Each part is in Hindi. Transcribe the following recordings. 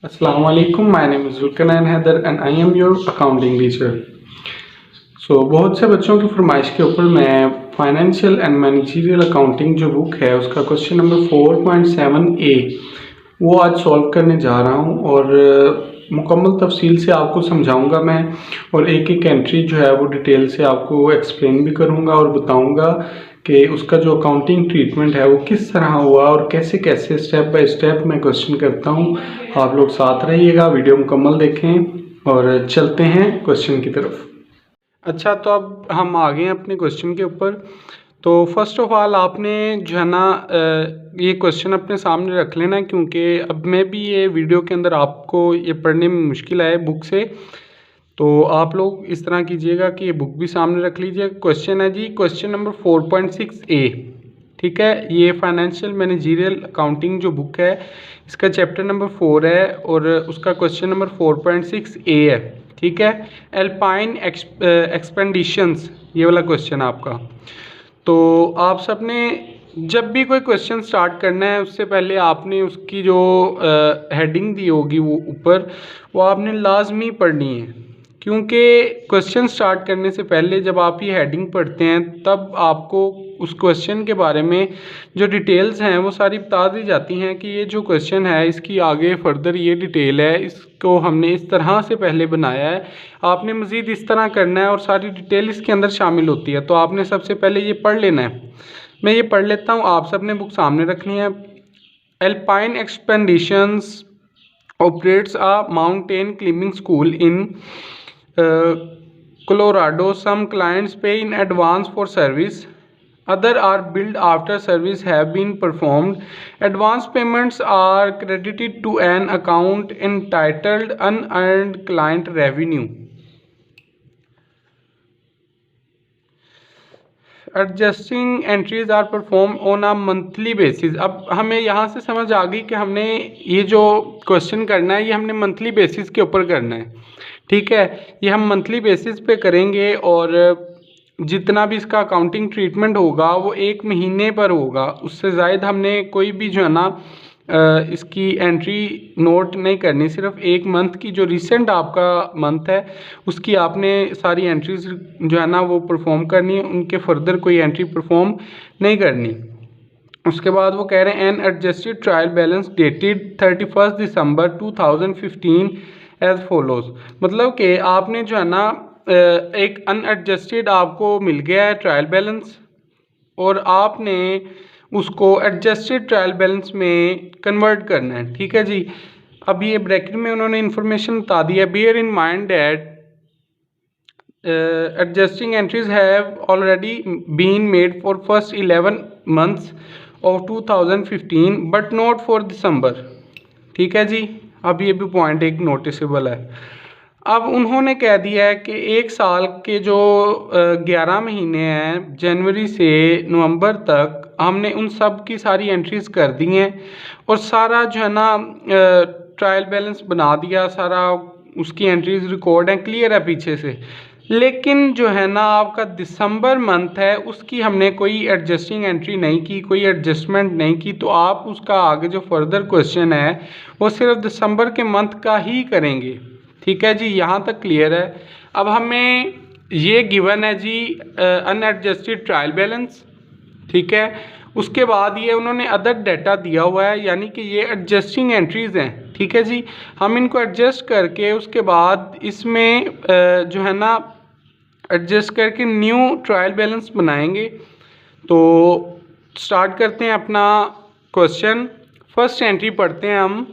Assalamu alaikum, my name is Zulkarnain Haider and I am your accounting teacher. बहुत से बच्चों की फरमाइश के ऊपर मैं फाइनेंशियल एंड मैनेजरियल अकाउंटिंग जो बुक है उसका क्वेश्चन नंबर 4.7a वो आज सॉल्व करने जा रहा हूँ और मुकम्मल तफसील से आपको समझाऊंगा मैं और एक एक एंट्री जो है वो डिटेल से आपको एक्सप्लेन भी करूँगा और बताऊँगा कि उसका जो अकाउंटिंग ट्रीटमेंट है वो किस तरह हुआ और कैसे कैसे स्टेप बाय स्टेप मैं क्वेश्चन करता हूँ। आप लोग साथ रहिएगा, वीडियो मुकम्मल देखें और चलते हैं क्वेश्चन की तरफ। अच्छा, तो अब हम आ गए हैं अपने क्वेश्चन के ऊपर। तो फर्स्ट ऑफ ऑल आपने जो है ना ये क्वेश्चन अपने सामने रख लेना है, क्योंकि अब मैं भी ये वीडियो के अंदर आपको ये पढ़ने में मुश्किल आए बुक से, तो आप लोग इस तरह कीजिएगा कि ये बुक भी सामने रख लीजिए। क्वेश्चन है जी क्वेश्चन नंबर 4.6a, ठीक है। ये फाइनेंशियल मैनेजरियल अकाउंटिंग जो बुक है इसका चैप्टर नंबर 4 है और उसका क्वेश्चन नंबर 4.6a है, ठीक है। एल्पाइन एक्सपेंडिशंस ये वाला क्वेश्चन आपका। तो आप सब ने जब भी कोई क्वेश्चन स्टार्ट करना है उससे पहले आपने उसकी जो हेडिंग दी होगी वो ऊपर वो आपने लाजमी पढ़नी है, क्योंकि क्वेश्चन स्टार्ट करने से पहले जब आप ये हेडिंग पढ़ते हैं तब आपको उस क्वेश्चन के बारे में जो डिटेल्स हैं वो सारी बता दी जाती हैं कि ये जो क्वेश्चन है इसकी आगे फर्दर ये डिटेल है, इसको हमने इस तरह से पहले बनाया है, आपने मज़ीद इस तरह करना है और सारी डिटेल इसके अंदर शामिल होती है। तो आपने सबसे पहले ये पढ़ लेना है। मैं ये पढ़ लेता हूँ, आप सब ने बुक सामने रखनी है। Alpine expeditions operates a mountain climbing school in Colorado. Some clients pay in advance for service. Other are billed after service have been performed. Advance payments are credited to an account entitled unearned client revenue. Adjusting entries are perform on a monthly basis. अब हमें यहाँ से समझ आ गई कि हमने ये जो क्वेश्चन करना है ये हमने मंथली बेसिस के ऊपर करना है, ठीक है। ये हम मंथली बेसिस पे करेंगे और जितना भी इसका अकाउंटिंग ट्रीटमेंट होगा वो एक महीने पर होगा, उससे ज़ायद हमने कोई भी जो है ना इसकी एंट्री नोट नहीं करनी। सिर्फ एक मंथ की जो रिसेंट आपका मंथ है उसकी आपने सारी एंट्रीज जो है ना वो परफॉर्म करनी है, उनके फर्दर कोई एंट्री परफॉर्म नहीं करनी। उसके बाद वो कह रहे हैं an adjusted trial balance dated 31 December 2015 as follows. मतलब कि आपने जो है ना एक अनएडजस्टेड आपको मिल गया है ट्रायल बैलेंस और आपने उसको एडजस्टेड ट्रायल बैलेंस में कन्वर्ट करना है, ठीक है जी। अब ये ब्रैकेट में उन्होंने इन्फॉर्मेशन बता दिया। Bear in mind that adjusting entries have already been made for first 11 months of 2015 but not for December, ठीक है जी। अब ये भी पॉइंट एक नोटिसेबल है। अब उन्होंने कह दिया है कि एक साल के जो 11 महीने हैं जनवरी से नवंबर तक हमने उन सब की सारी एंट्रीज कर दी हैं और सारा जो है ना ट्रायल बैलेंस बना दिया, सारा उसकी एंट्रीज रिकॉर्ड हैं, क्लियर है पीछे से। लेकिन जो है ना आपका दिसंबर मंथ है उसकी हमने कोई एडजस्टिंग एंट्री नहीं की, कोई एडजस्टमेंट नहीं की, तो आप उसका आगे जो फर्दर क्वेश्चन है वो सिर्फ दिसंबर के मंथ का ही करेंगे, ठीक है जी। यहाँ तक क्लियर है। अब हमें ये गिवन है जी अनएडजस्टेड ट्रायल बैलेंस, ठीक है। उसके बाद ये उन्होंने अदर डाटा दिया हुआ है, यानी कि ये एडजस्टिंग एंट्रीज़ हैं, ठीक है जी। हम इनको एडजस्ट करके उसके बाद इसमें जो है ना एडजस्ट करके न्यू ट्रायल बैलेंस बनाएंगे। तो स्टार्ट करते हैं अपना क्वेश्चन। फर्स्ट एंट्री पढ़ते हैं हम।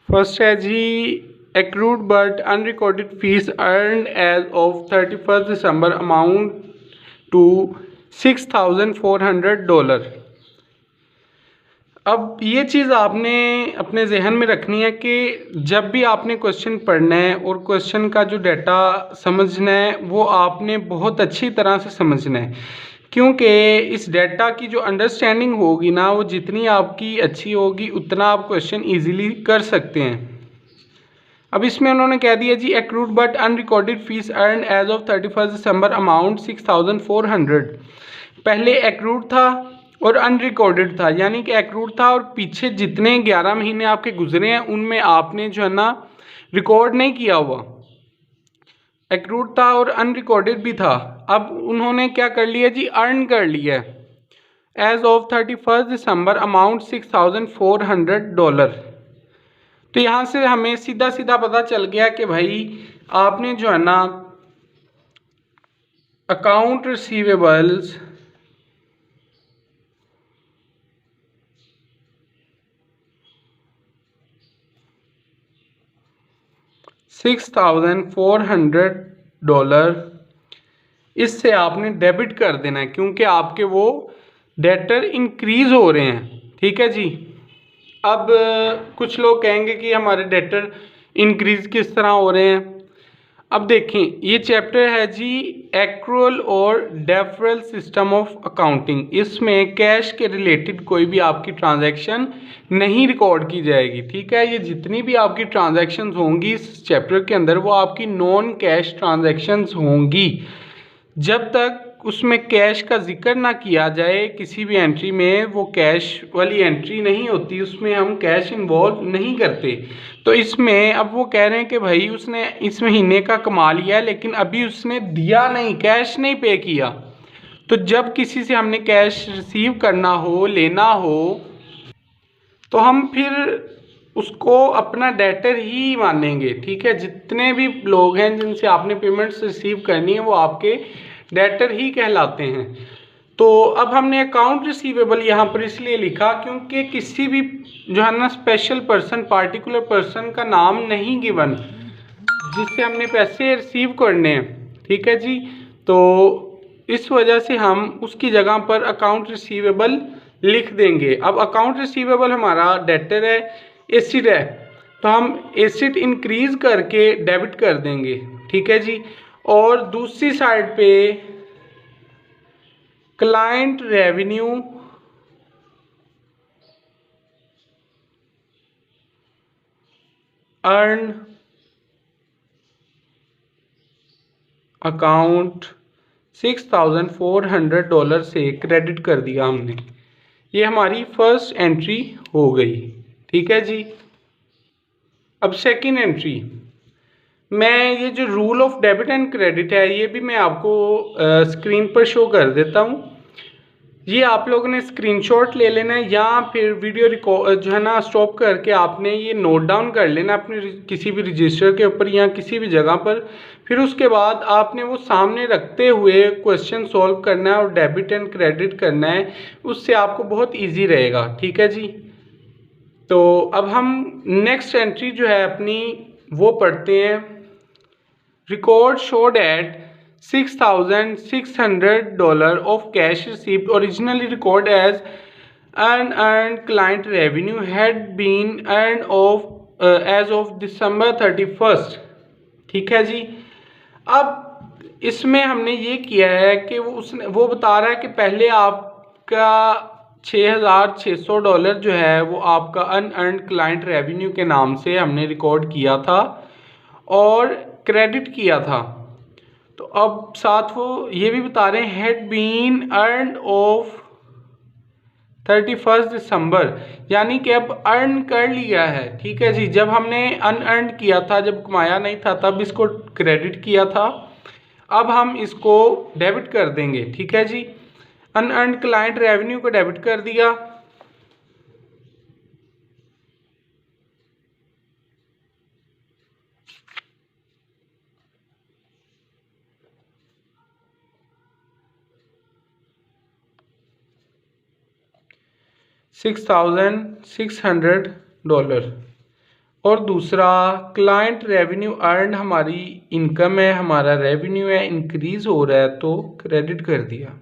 फर्स्ट है जी accrued but unrecorded fees earned as of 31st December amount to $6,400। अब ये चीज़ आपने अपने जहन में रखनी है कि जब भी आपने क्वेश्चन पढ़ना है और क्वेश्चन का जो डाटा समझना है वो आपने बहुत अच्छी तरह से समझना है, क्योंकि इस डाटा की जो अंडरस्टैंडिंग होगी ना वो जितनी आपकी अच्छी होगी उतना आप क्वेश्चन ईजीली कर सकते हैं। अब इसमें उन्होंने कह दिया जी accrued but unrecorded fees earned as of 31 December amount 6,400। पहले एक्रूड था और अनरिकॉर्डेड था, यानी कि एक्रूड था और पीछे जितने 11 महीने आपके गुजरे हैं उनमें आपने जो है ना रिकॉर्ड नहीं किया हुआ। एक्रूड था और अनरिकॉर्डेड भी था। अब उन्होंने क्या कर लिया जी, अर्न कर लिया है। As of 31 December amount $6,400। तो यहाँ से हमें सीधा सीधा पता चल गया कि भाई आपने जो है ना अकाउंट रिसीवेबल्स $6,400 इससे आपने डेबिट कर देना है, क्योंकि आपके वो डेटर इंक्रीज हो रहे हैं। ठीक है जी। अब कुछ लोग कहेंगे कि हमारे डेटर इंक्रीज किस तरह हो रहे हैं। अब देखें, ये चैप्टर है जी एक्रूअल और डेफरल सिस्टम ऑफ अकाउंटिंग। इसमें कैश के रिलेटेड कोई भी आपकी ट्रांजैक्शन नहीं रिकॉर्ड की जाएगी। ठीक है, ये जितनी भी आपकी ट्रांजैक्शंस होंगी इस चैप्टर के अंदर वो आपकी नॉन कैश ट्रांजैक्शंस होंगी। जब तक उसमें कैश का जिक्र ना किया जाए किसी भी एंट्री में, वो कैश वाली एंट्री नहीं होती, उसमें हम कैश इन्वॉल्व नहीं करते। तो इसमें अब वो कह रहे हैं कि भाई उसने इस महीने का कमा लिया है लेकिन अभी उसने दिया नहीं, कैश नहीं पे किया। तो जब किसी से हमने कैश रिसीव करना हो, लेना हो, तो हम फिर उसको अपना डेटर ही मानेंगे। ठीक है, जितने भी लोग हैं जिनसे आपने पेमेंट्स रिसीव करनी है वो आपके डेटर ही कहलाते हैं। तो अब हमने अकाउंट रिसीवेबल यहाँ पर इसलिए लिखा क्योंकि किसी भी जो है ना स्पेशल पर्सन, पार्टिकुलर पर्सन का नाम नहीं गिवन जिससे हमने पैसे रिसीव करने हैं। ठीक है जी। तो इस वजह से हम उसकी जगह पर अकाउंट रिसीवेबल लिख देंगे। अब अकाउंट रिसीवेबल हमारा डेटर है, एसिड है, तो हम एसिड इंक्रीज करके डेबिट कर देंगे। ठीक है जी। और दूसरी साइड पे क्लाइंट रेवेन्यू अर्न अकाउंट $6,400 से क्रेडिट कर दिया हमने। ये हमारी फर्स्ट एंट्री हो गई। ठीक है जी। अब सेकंड एंट्री मैं ये जो rule of debit and credit है ये भी मैं आपको स्क्रीन पर शो कर देता हूँ। ये आप लोगों ने स्क्रीनशॉट ले लेना है या फिर वीडियो रिकॉर्ड जो है ना स्टॉप करके आपने ये नोट डाउन कर लेना अपने किसी भी रजिस्टर के ऊपर या किसी भी जगह पर। फिर उसके बाद आपने वो सामने रखते हुए क्वेश्चन सॉल्व करना है और डेबिट एंड क्रेडिट करना है, उससे आपको बहुत ईजी रहेगा। ठीक है जी। तो अब हम नेक्स्ट एंट्री जो है अपनी वो पढ़ते हैं। Record show that $6,600 of cash received originally recorded as unearned client revenue had been earned as of December 31st। ठीक है जी। अब इसमें हमने ये किया है कि वो बता रहा है कि पहले आपका $6,600 जो है वो आपका अनअर्न्ड क्लाइंट रेवेन्यू के नाम से हमने रिकॉर्ड किया था और क्रेडिट किया था। तो अब साथ वो ये भी बता रहे हैं हैड बीन अर्न ऑफ 31 दिसंबर, यानी कि अब अर्न कर लिया है। ठीक है जी। जब हमने अनअर्न किया था, जब कमाया नहीं था, तब इसको क्रेडिट किया था, अब हम इसको डेबिट कर देंगे। ठीक है जी। अनअर्न क्लाइंट रेवेन्यू को डेबिट कर दिया। $6,600। और दूसरा क्लाइंट रेवेन्यू अर्न हमारी इनकम है, हमारा रेवेन्यू है, इंक्रीज हो रहा है तो क्रेडिट कर दिया।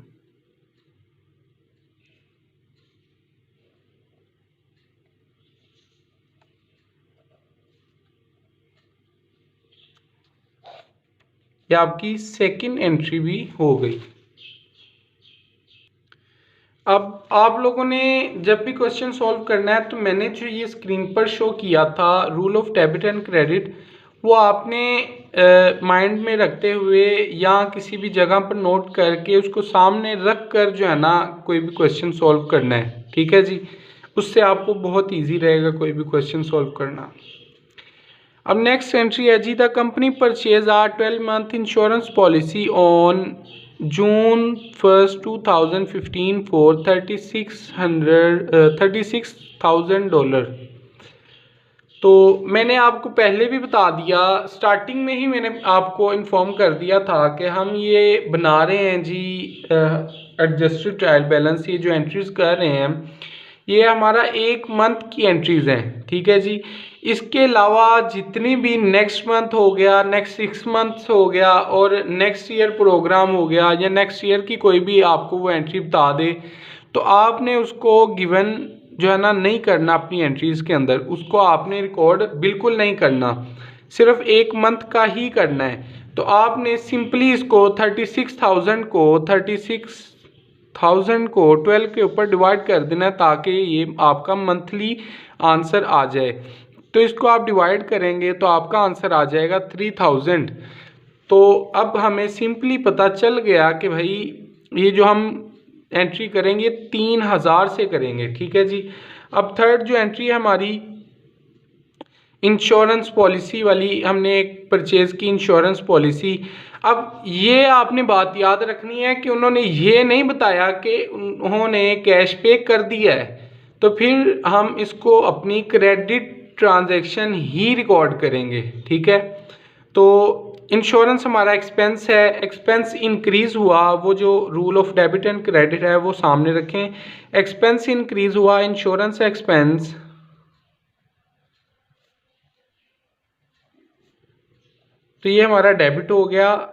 ये आपकी सेकंड एंट्री भी हो गई। अब आप लोगों ने जब भी क्वेश्चन सॉल्व करना है तो मैंने जो ये स्क्रीन पर शो किया था rule of debit and credit, वो आपने माइंड में रखते हुए या किसी भी जगह पर नोट करके उसको सामने रख कर जो है ना कोई भी क्वेश्चन सॉल्व करना है, ठीक है जी। उससे आपको बहुत इजी रहेगा कोई भी क्वेश्चन सॉल्व करना। अब नेक्स्ट एंट्री है जी, the company purchase a 12 month insurance policy on June 1st 2015 for $36,000। तो मैंने आपको पहले भी बता दिया, स्टार्टिंग में ही मैंने आपको इन्फॉर्म कर दिया था कि हम ये बना रहे हैं जी एडजस्टेड ट्रायल बैलेंस। ये जो एंट्रीज कर रहे हैं ये हमारा 1 मंथ की एंट्रीज हैं, ठीक है जी। इसके अलावा जितनी भी नेक्स्ट मंथ हो गया, नेक्स्ट 6 months हो गया और नेक्स्ट ईयर प्रोग्राम हो गया या नेक्स्ट ईयर की कोई भी आपको वो एंट्री बता दे, तो आपने उसको गिवन जो है ना नहीं करना अपनी एंट्रीज के अंदर, उसको आपने रिकॉर्ड बिल्कुल नहीं करना, सिर्फ 1 मंथ का ही करना है। तो आपने सिंपली इसको 36,000 को 12 के ऊपर डिवाइड कर देना है ताकि ये आपका मंथली आंसर आ जाए। तो इसको आप डिवाइड करेंगे तो आपका आंसर आ जाएगा 3000। तो अब हमें सिंपली पता चल गया कि भाई ये जो हम एंट्री करेंगे 3000 से करेंगे, ठीक है जी। अब थर्ड जो एंट्री है हमारी इंश्योरेंस पॉलिसी वाली, हमने एक परचेज़ की इंश्योरेंस पॉलिसी। अब ये आपने बात याद रखनी है कि उन्होंने ये नहीं बताया कि उन्होंने कैश पे कर दिया है, तो फिर हम इसको अपनी क्रेडिट ट्रांजैक्शन ही रिकॉर्ड करेंगे, ठीक है। तो इंश्योरेंस हमारा एक्सपेंस है, एक्सपेंस इंक्रीज़ हुआ, वो जो rule of debit and credit है वो सामने रखें। एक्सपेंस इंक्रीज़ हुआ, इंश्योरेंस एक्सपेंस, तो ये हमारा डेबिट हो गया,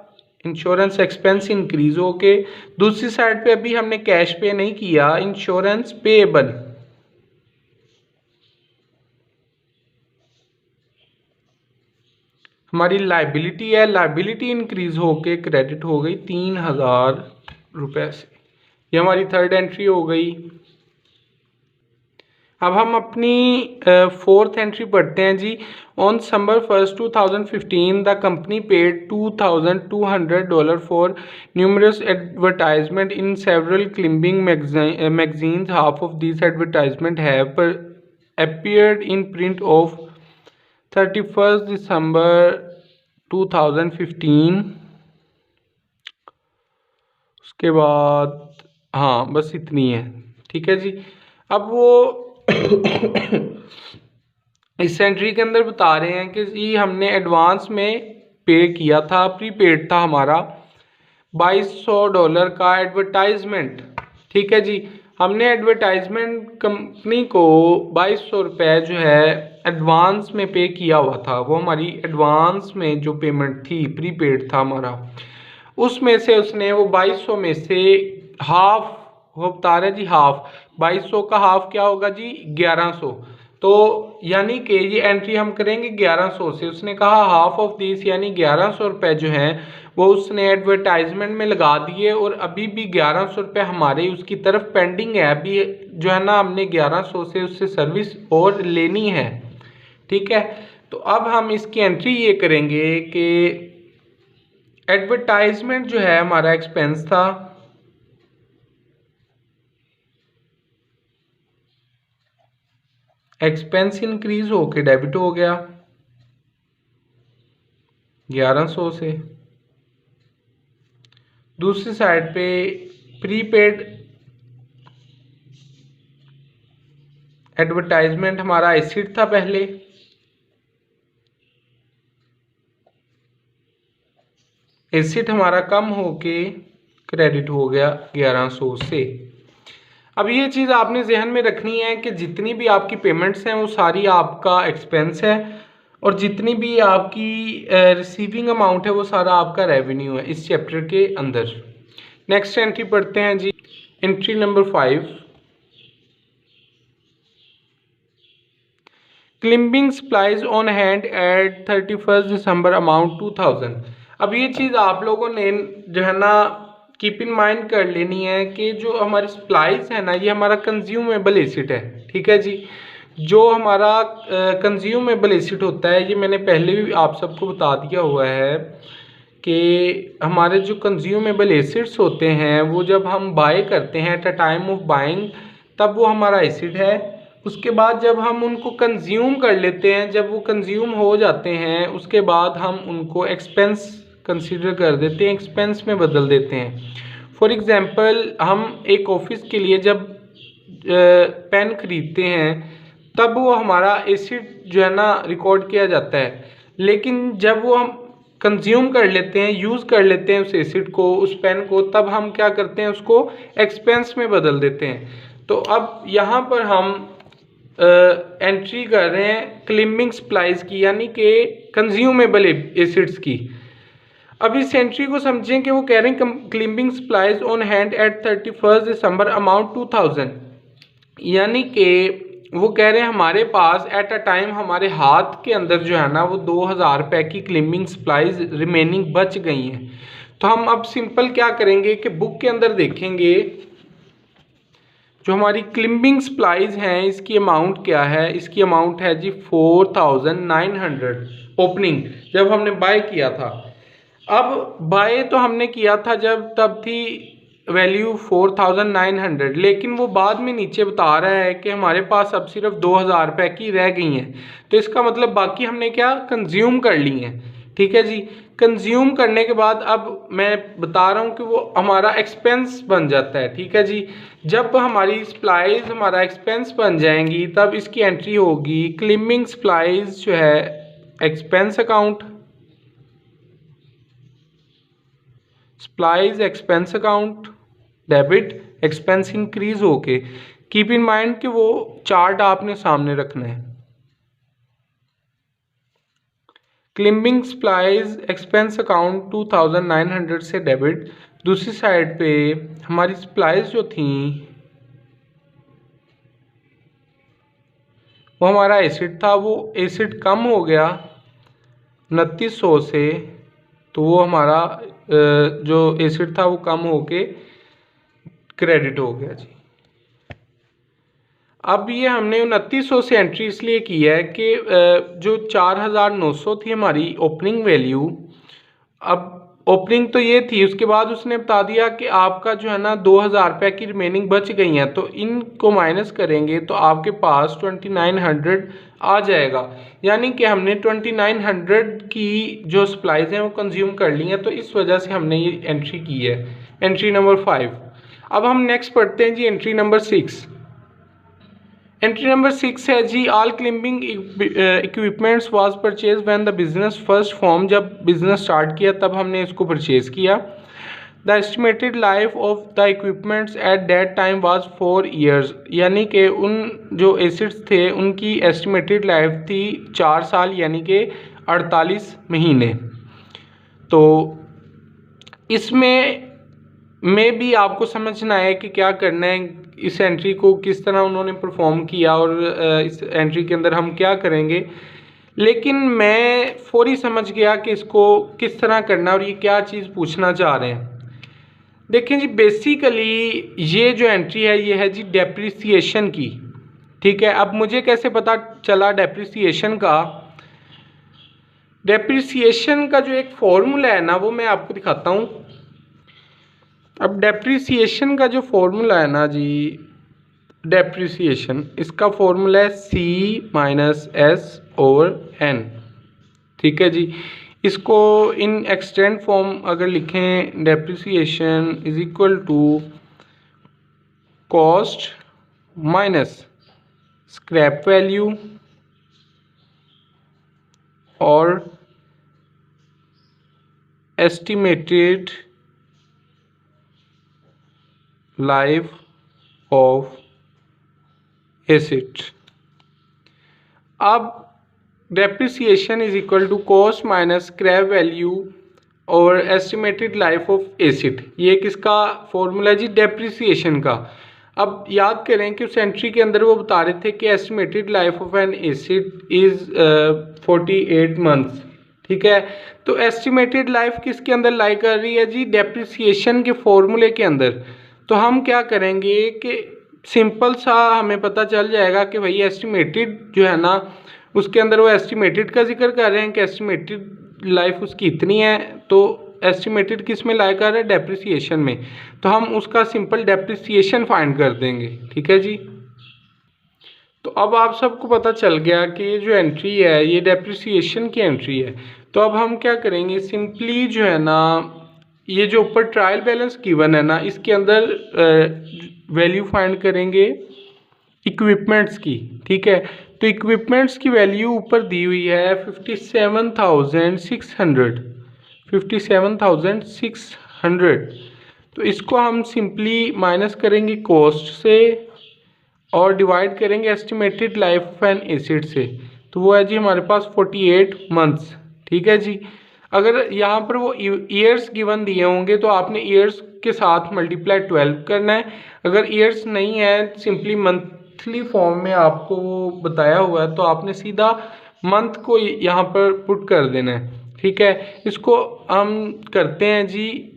इंश्योरेंस एक्सपेंस इंक्रीज हो के। दूसरी साइड पे अभी हमने कैश पे नहीं किया, इंश्योरेंस पेएबल, हमारी लाइबिलिटी है, लाइबिलिटी इंक्रीज हो के क्रेडिट हो गई 3000 रुपये से। ये हमारी थर्ड एंट्री हो गई। अब हम अपनी फोर्थ एंट्री पढ़ते हैं जी। On December 1st 2015 the company paid $2,200 for numerous advertisement in several climbing magazines. Half of this advertisement have appeared in print of 31st December 2015। उसके बाद हाँ बस इतनी है, ठीक है जी। अब वो इस एंट्री के अंदर बता रहे हैं कि जी हमने एडवांस में पे किया था, प्रीपेड था हमारा $2200 का एडवर्टाइजमेंट, ठीक है जी। हमने एडवर्टाइजमेंट कंपनी को 2200 रुपये जो है एडवांस में पे किया हुआ था। वो हमारी एडवांस में जो पेमेंट थी, प्रीपेड था हमारा, उसमें से उसने वो 2200 में से हाफ, वो बता रहे जी हाफ, 2200 का हाफ क्या होगा जी 1100। तो यानी कि ये एंट्री हम करेंगे 1100 से। उसने कहा हाफ ऑफ दिस यानी 1100 रुपये जो हैं वो उसने एडवर्टाइजमेंट में लगा दिए और अभी भी 1100 रुपये हमारे उसकी तरफ पेंडिंग है। अभी जो है ना हमने 1100 से उससे सर्विस और लेनी है, ठीक है। तो अब हम इसकी एंट्री ये करेंगे कि एडवर्टाइजमेंट जो है हमारा एक्सपेंस था, एक्सपेंस इंक्रीज होके डेबिट हो गया 1100 से। दूसरी साइड पे प्रीपेड एडवर्टाइजमेंट हमारा एसिड था पहले, एसिड हमारा कम होके क्रेडिट हो गया 1100 से। अब ये चीज़ आपने जहन में रखनी है कि जितनी भी आपकी पेमेंट्स हैं वो सारी आपका एक्सपेंस है और जितनी भी आपकी रिसीविंग अमाउंट है वो सारा आपका रेवेन्यू है इस चैप्टर के अंदर। नेक्स्ट एंट्री पढ़ते हैं जी, entry number 5, climbing supplies on hand at 31st December amount 2000। अब ये चीज़ आप लोगों ने जो है ना कीप इन माइंड कर लेनी है कि जो हमारी सप्लाईज है ना ये हमारा कंज्यूमेबल एसिड है, ठीक है जी। जो हमारा कंज्यूमेबल एसिड होता है, ये मैंने पहले भी आप सबको बता दिया हुआ है कि हमारे जो कंज्यूमेबल एसिड्स होते हैं वो जब हम बाय करते हैं at a time of buying, तब वो हमारा एसिड है। उसके बाद जब हम उनको कंज्यूम कर लेते हैं, जब वो कंज्यूम हो जाते हैं, उसके बाद हम उनको एक्सपेंस कंसीडर कर देते हैं, एक्सपेंस में बदल देते हैं। फॉर एग्ज़ाम्पल, हम एक ऑफिस के लिए जब पेन खरीदते हैं तब वो हमारा एसिड जो है ना रिकॉर्ड किया जाता है, लेकिन जब वो हम कंज्यूम कर लेते हैं, यूज़ कर लेते हैं उस एसिड को, उस पेन को, तब हम क्या करते हैं, उसको एक्सपेंस में बदल देते हैं। तो अब यहाँ पर हम एंट्री कर रहे हैं क्लिम्बिंग सप्लाईज की, यानी कि कंज्यूमेबल एसिड्स की। अब इस एंट्री को समझें कि वो कह रहे हैं climbing supplies on hand eight 31 December amount 2000, यानी कि वो कह रहे हैं हमारे पास एट अ टाइम हमारे हाथ के अंदर जो है ना वो 2000 रुपये की क्लिम्बिंग सप्लाईज रिमेनिंग बच गई हैं। तो हम अब सिंपल क्या करेंगे कि बुक के अंदर देखेंगे जो हमारी क्लिम्बिंग सप्लाईज हैं इसकी अमाउंट क्या है। इसकी अमाउंट है जी 4900 ओपनिंग, जब हमने बाय किया था। अब बाय तो हमने किया था तब थी वैल्यू 4900, लेकिन वो बाद में नीचे बता रहा है कि हमारे पास अब सिर्फ 2000 रुपये की रह गई हैं। तो इसका मतलब बाकी हमने क्या कंज्यूम कर ली हैं। ठीक है जी, कंज्यूम करने के बाद अब मैं बता रहा हूँ कि वो हमारा एक्सपेंस बन जाता है। ठीक है जी, जब हमारी सप्लाईज हमारा एक्सपेंस बन जाएंगी तब इसकी एंट्री होगी क्लिम्बिंग सप्लाईज जो है expense account, supplies expense account debit, expense increase होके। कीप इन माइंड कि वो चार्ट आपने सामने रखना है। क्लिम्बिंग सप्लाईज एक्सपेंस अकाउंट 2900 से डेबिट। दूसरी साइड पे हमारी सप्लाईज जो थी वो हमारा एसिड था, वो एसिड कम हो गया 2900 से, तो वो हमारा जो एसिड था वो कम होके क्रेडिट हो गया जी। अब ये हमने 2900 से एंट्री इसलिए की है कि जो 4900 थी हमारी ओपनिंग वैल्यू, अब ओपनिंग तो ये थी, उसके बाद उसने बता दिया कि आपका जो है ना 2000 रुपये की रिमेनिंग बच गई हैं, तो इनको माइनस करेंगे तो आपके पास 2900 आ जाएगा। यानी कि हमने 2900 की जो सप्लाईज हैं वो कंज्यूम कर ली हैं, तो इस वजह से हमने ये एंट्री की है, एंट्री नंबर 5। अब हम नेक्स्ट पढ़ते हैं जी एंट्री नंबर 6। एंट्री नंबर 6 है जी all climbing equipments was purchase when the business first form, जब बिजनेस स्टार्ट किया तब हमने इसको परचेज किया। The estimated life of the equipments at that time was 4 years, यानी कि उन जो एसिड्स थे उनकी एस्टिमेटेड लाइफ थी 4 साल, यानी कि 48 महीने। तो इसमें भी आपको समझना है कि क्या करना है, इस एंट्री को किस तरह उन्होंने परफॉर्म किया और इस एंट्री के अंदर हम क्या करेंगे। लेकिन मैं फौरी समझ गया कि इसको किस तरह करना और ये क्या चीज़ पूछना चाह रहे हैं। देखें जी, बेसिकली ये जो एंट्री है ये है जी डेप्रिसिएशन की। ठीक है, अब मुझे कैसे पता चला डेप्रिसिएशन का? डेप्रिसिएशन का जो एक फॉर्मूला है ना वो मैं आपको दिखाता हूँ। अब डेप्रिसिएशन का जो फॉर्मूला है ना जी, डेप्रिसिएशन, इसका फॉर्मूला है C-S/N। ठीक है जी, इसको इन एक्सटेंड फॉर्म अगर लिखें, depreciation is equal to cost minus scrap value और एस्टिमेटेड लाइफ ऑफ एसिड। अब depreciation is equal to cost minus scrap value और एस्टिमेटेड लाइफ ऑफ एसिड, ये किसका फॉर्मूला जी? डेप्रिसिएशन का। अब याद करें कि उस एंट्री के अंदर वो बता रहे थे कि estimated life of N acid is 48 months. ठीक है, तो एस्टिमेटेड लाइफ किसके अंदर लाई कर रही है जी? डेप्रिसिएशन के फॉर्मूले के अंदर। तो हम क्या करेंगे कि सिंपल सा हमें पता चल जाएगा कि भाई एस्टिमेटेड जो है ना, उसके अंदर वो एस्टिमेटेड का जिक्र कर रहे हैं कि एस्टिमेटेड लाइफ उसकी इतनी है, तो एस्टिमेटेड किस में लाया कर रहा है, डेप्रिसिएशन में, तो हम उसका सिंपल डेप्रिसिएशन फाइंड कर देंगे। ठीक है जी। तो अब आप सबको पता चल गया कि ये जो एंट्री है ये डेप्रिसिएशन की एंट्री है। तो अब हम क्या करेंगे, सिंपली जो है ना, ये जो ऊपर ट्रायल बैलेंस गिवन है ना, इसके अंदर वैल्यू फाइंड करेंगे इक्विपमेंट्स की। ठीक है, तो इक्विपमेंट्स की वैल्यू ऊपर दी हुई है 57,600, 57,600। तो इसको हम सिंपली माइनस करेंगे कॉस्ट से और डिवाइड करेंगे estimated life of an asset से, तो वो है जी हमारे पास 48 मंथ्स। ठीक है जी। अगर यहाँ पर वो ईयर्स गिवन दिए होंगे तो आपने ईयर्स के साथ मल्टीप्लाई 12 करना है। अगर ईयर्स नहीं है, सिंपली मंथली फॉर्म में आपको वो बताया हुआ है, तो आपने सीधा मंथ को यहाँ पर पुट कर देना है। ठीक है, इसको हम करते हैं जी।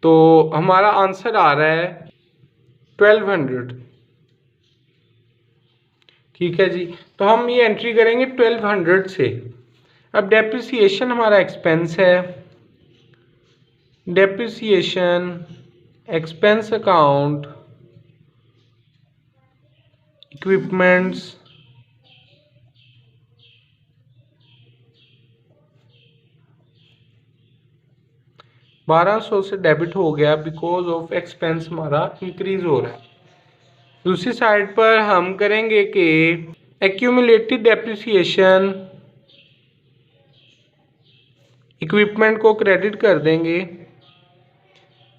तो हमारा आंसर आ रहा है 1200। ठीक है जी। तो हम ये एंट्री करेंगे 1200 से। अब डेप्रिसिएशन हमारा एक्सपेंस है, डेप्रिसिएशन एक्सपेंस अकाउंट इक्विपमेंट्स 1200 से डेबिट हो गया बिकॉज ऑफ एक्सपेंस हमारा इंक्रीज हो रहा है। दूसरी साइड पर हम करेंगे कि एक्यूमुलेटेड डेप्रिसिएशन इक्विपमेंट को क्रेडिट कर देंगे,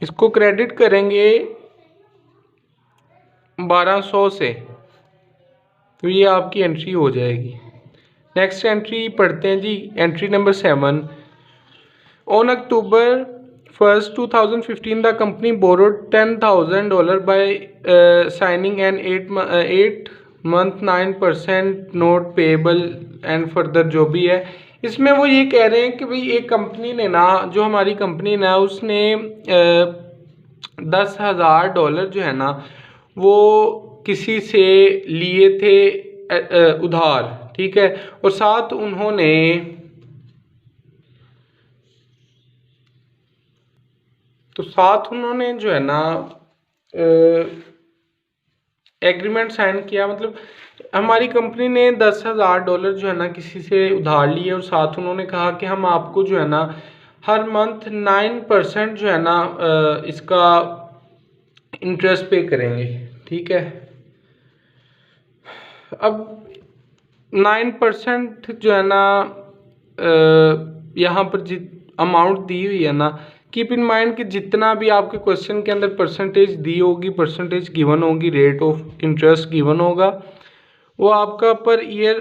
इसको क्रेडिट करेंगे 1200 से, तो ये आपकी एंट्री हो जाएगी। नेक्स्ट एंट्री पढ़ते हैं जी, entry number 7। On October 1st, 2015 the company borrowed $10,000 by signing an 8-month 9% note payable and further जो भी है। इसमें वो ये कह रहे हैं कि भाई एक कंपनी ने ना, जो हमारी कंपनी ना, उसने $10,000 जो है ना वो किसी से लिए थे उधार। ठीक है, और साथ उन्होंने जो है ना एग्रीमेंट साइन किया। मतलब हमारी कंपनी ने $10,000 जो है ना किसी से उधार लिए और साथ उन्होंने कहा कि हम आपको जो है ना हर मंथ 9% जो है ना इसका इंटरेस्ट पे करेंगे। ठीक है, अब 9% जो है ना यहाँ पर अमाउंट दी हुई है ना, कीप इन माइंड कि जितना भी आपके क्वेश्चन के अंदर परसेंटेज दी होगी, परसेंटेज गिवन होगी, रेट ऑफ इंटरेस्ट गिवन होगा, वो आपका पर ईयर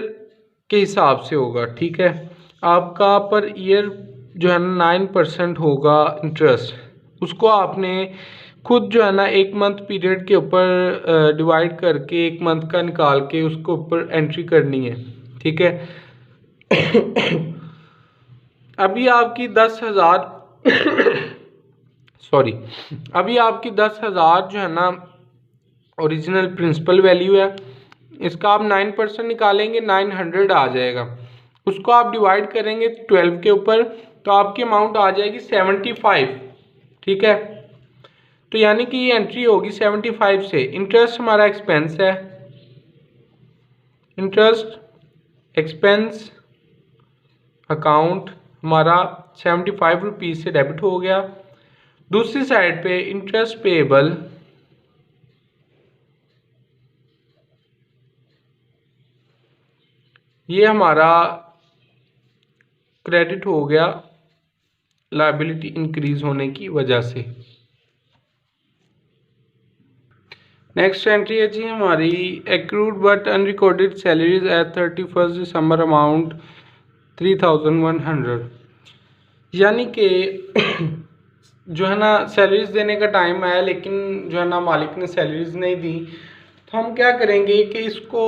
के हिसाब से होगा। ठीक है, आपका पर ईयर जो है ना 9% होगा इंटरेस्ट, उसको आपने खुद जो है ना एक मंथ पीरियड के ऊपर डिवाइड करके एक मंथ का निकाल के उसको ऊपर एंट्री करनी है। ठीक है, अभी आपकी 10,000 सॉरी, अभी आपकी 10,000 जो है ना ओरिजिनल प्रिंसिपल वैल्यू है, इसका आप 9% निकालेंगे 900 आ जाएगा, उसको आप डिवाइड करेंगे 12 के ऊपर, तो आपकी अमाउंट आ जाएगी 75। ठीक है, तो यानी कि ये एंट्री होगी 75 से। इंटरेस्ट हमारा एक्सपेंस है, इंटरेस्ट एक्सपेंस अकाउंट हमारा 75 रुपीज़ से डेबिट हो गया। दूसरी साइड पे इंटरेस्ट पेएबल ये हमारा क्रेडिट हो गया लायबिलिटी इंक्रीज होने की वजह से। नेक्स्ट एंट्री है जी हमारी accrued but unrecorded salaries at 31 December amount 3,100। यानी कि जो है ना सैलरीज देने का टाइम आया लेकिन जो है ना मालिक ने सैलरीज नहीं दी, तो हम क्या करेंगे कि इसको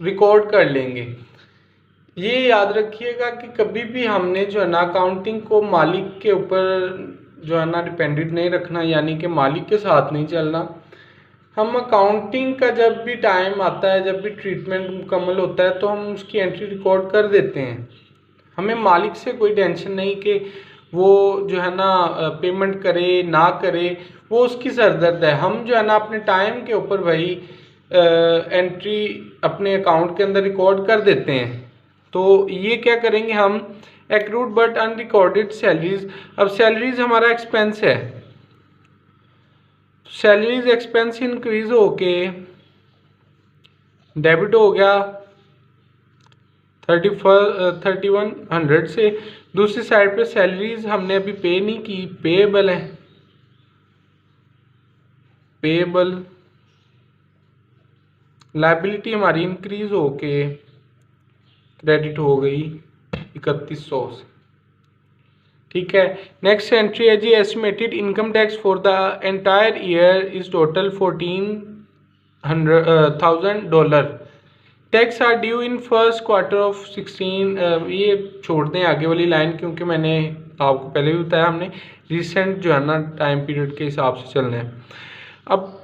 रिकॉर्ड कर लेंगे। ये याद रखिएगा कि कभी भी हमने जो है ना अकाउंटिंग को मालिक के ऊपर जो है ना डिपेंडेंट नहीं रखना, यानी कि मालिक के साथ नहीं चलना। हम अकाउंटिंग का जब भी टाइम आता है, जब भी ट्रीटमेंट मुकम्मल होता है तो हम उसकी एंट्री रिकॉर्ड कर देते हैं। हमें मालिक से कोई टेंशन नहीं कि वो जो है ना पेमेंट करे ना करे, वो उसकी सरदर्द है। हम जो है ना अपने टाइम के ऊपर भाई एंट्री अपने अकाउंट के अंदर रिकॉर्ड कर देते हैं। तो ये क्या करेंगे हम, एक्रूड बट अनरिकॉर्डेड सैलरीज। अब सैलरीज हमारा एक्सपेंस है, सैलरीज एक्सपेंस इंक्रीज होके डेबिट हो गया 3100 से। दूसरी साइड पे सैलरीज हमने अभी पे नहीं की, पेएबल है, पेएबल लाइबिलिटी हमारी इंक्रीज होके क्रेडिट हो गई 3100 से। ठीक है, नेक्स्ट एंट्री है जी, estimated income tax for the entire year is total $14,000। Tax are due in first quarter of 16। ये छोड़ दें आगे वाली लाइन, क्योंकि मैंने आपको पहले भी बताया हमने रिसेंट जो है ना टाइम पीरियड के हिसाब से चलना है। अब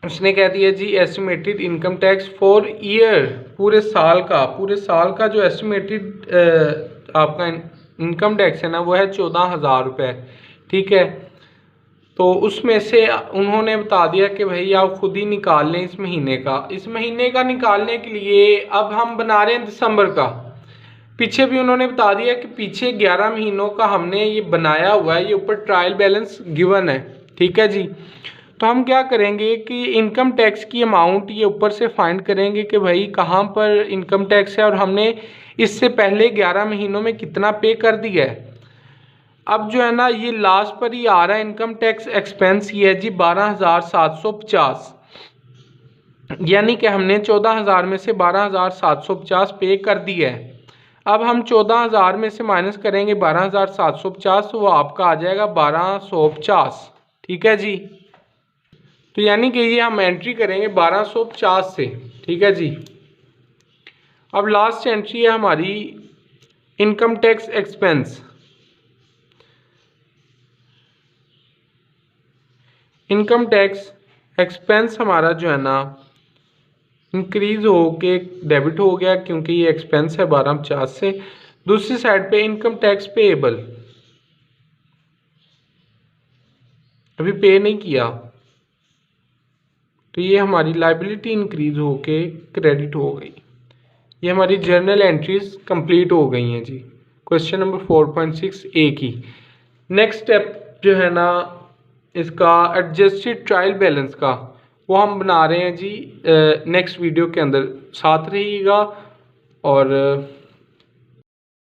उसने कह दिया जी estimated income tax for year, पूरे साल का जो एस्टिमेटेड आपका इनकम टैक्स है ना वो है 14,000 रुपये। ठीक है, तो उसमें से उन्होंने बता दिया कि भाई आप खुद ही निकाल लें इस महीने का निकालने के लिए अब हम बना रहे हैं दिसंबर का। पीछे भी उन्होंने बता दिया कि पीछे 11 महीनों का हमने ये बनाया हुआ है, ये ऊपर ट्रायल बैलेंस गिवन है। ठीक है जी, तो हम क्या करेंगे कि इनकम टैक्स की अमाउंट ये ऊपर से फाइंड करेंगे कि भाई कहाँ पर इनकम टैक्स है और हमने इससे पहले 11 महीनों में कितना पे कर दिया है। अब जो है ना ये लास्ट पर ही आ रहा है इनकम टैक्स एक्सपेंस, ये है जी 12,750, यानी कि हमने 14,000 में से 12,750 पे कर दिया है। अब हम 14,000 में से माइनस करेंगे 12,750, तो वो आपका आ जाएगा 1,250। ठीक है जी, तो यानी कि ये हम एंट्री करेंगे 1,250 से। ठीक है जी, अब लास्ट एंट्री है हमारी income tax expense. Income tax expense हमारा जो है ना इंक्रीज हो के डेबिट हो गया, क्योंकि ये एक्सपेंस है 1250 से। दूसरी साइड पे इनकम टैक्स पेएबल अभी पे नहीं किया, तो ये हमारी लाइबिलिटी इंक्रीज हो के क्रेडिट हो गई। ये हमारी जर्नल एंट्रीज कंप्लीट हो गई हैं जी। क्वेश्चन नंबर 4.6 ए की नेक्स्ट स्टेप जो है ना इसका एडजस्टेड ट्रायल बैलेंस का, वो हम बना रहे हैं जी नेक्स्ट वीडियो के अंदर। साथ रहिएगा और